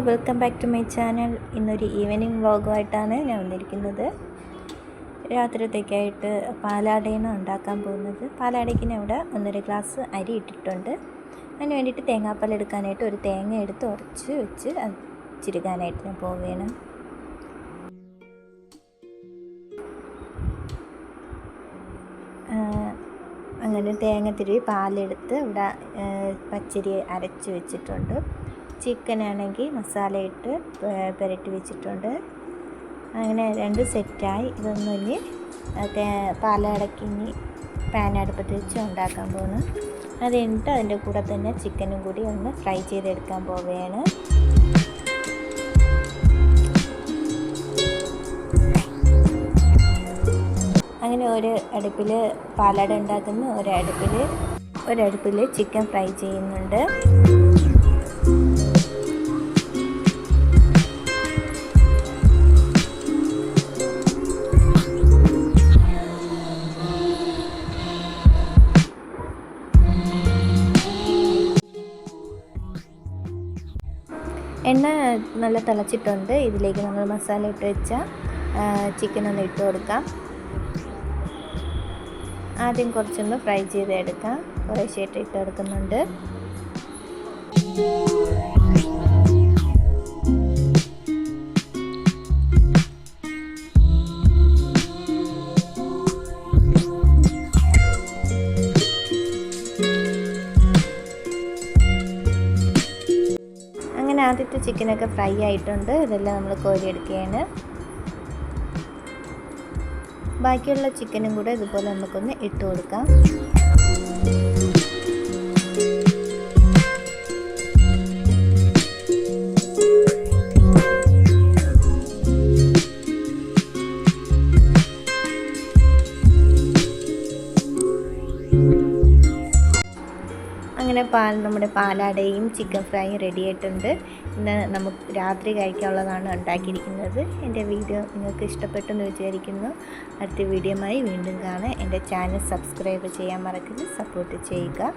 Welcome back to my channel. ഇന്നൊരു evening വ്ളോഗുമായിട്ടാണ് ഞാൻ വന്നിരിക്കുന്നത്. രാത്രിത്തേക്കായിട്ട് പാലാടയാണ് ഉണ്ടാക്കാൻ പോകുന്നത്. പാലാടയ്ക്ക് ഞാൻ ഇവിടെ 1.5 ഗ്ലാസ് അരി ഇട്ടിട്ടുണ്ട്. അതിന് വേണ്ടിയിട്ട് തേങ്ങാപ്പാൽ എടുക്കാനായിട്ട് ഒരു തേങ്ങ എടുത്ത് ഉടച്ച് വെച്ച് അത് ചിരുകാനായിട്ട് ഞാൻ പോവുകയാണ്. അങ്ങനെ തേങ്ങ തിരുവി പാലെടുത്ത് ഇവിടെ പച്ചരി അരച്ച് വെച്ചിട്ടുണ്ട്. ചിക്കനാണെങ്കിൽ മസാല ഇട്ട് പുരട്ടി വെച്ചിട്ടുണ്ട്. അങ്ങനെ 2 സെറ്റായി. ഇതൊന്നും ഇനി പാലടയ്ക്ക് ഇനി പാൻ അടുപ്പത്ത് വെച്ച് ഉണ്ടാക്കാൻ പോകുന്നു. അത് കഴിഞ്ഞിട്ട് അതിൻ്റെ കൂടെ തന്നെ ചിക്കനും കൂടി ഒന്ന് ഫ്രൈ ചെയ്തെടുക്കാൻ പോവുകയാണ്. അങ്ങനെ ഒരു അടുപ്പിൽ പാലട ഉണ്ടാക്കുന്നു, ഒരടുപ്പിൽ ചിക്കൻ ഫ്രൈ ചെയ്യുന്നുണ്ട്. എണ്ണ നല്ല തിളച്ചിട്ടുണ്ട്. ഇതിലേക്ക് നമ്മൾ മസാല ഇട്ട് വെച്ച ചിക്കൻ ഒന്ന് ഇട്ട് കൊടുക്കാം. ആദ്യം കുറച്ചൊന്ന് ഫ്രൈ ചെയ്തെടുക്കാം. കുറേശ്ശായിട്ട് ഇട്ട് കൊടുക്കുന്നുണ്ട്. അങ്ങനെ ആദ്യത്തെ ചിക്കനൊക്കെ ഫ്രൈ ആയിട്ടുണ്ട്. ഇതെല്ലാം നമ്മൾ കോരിയെടുക്കുകയാണ്. ബാക്കിയുള്ള ചിക്കനും കൂടെ ഇതുപോലെ നമുക്കൊന്ന് ഇട്ട് കൊടുക്കാം. അങ്ങനെ നമ്മുടെ പാലാടയും ചിക്കൻ ഫ്രൈയും റെഡി ആയിട്ടുണ്ട്. ഇന്ന് നമുക്ക് രാത്രി കഴിക്കാനുള്ളതാണ് ഉണ്ടാക്കിയിരിക്കുന്നത്. എൻ്റെ വീഡിയോ നിങ്ങൾക്ക് ഇഷ്ടപ്പെട്ടെന്ന് വിചാരിക്കുന്നു. അടുത്ത വീഡിയോയുമായി വീണ്ടും കാണാം. എൻ്റെ ചാനൽ സബ്സ്ക്രൈബ് ചെയ്യാൻ മറക്കരുത്. സപ്പോർട്ട് ചെയ്യുക.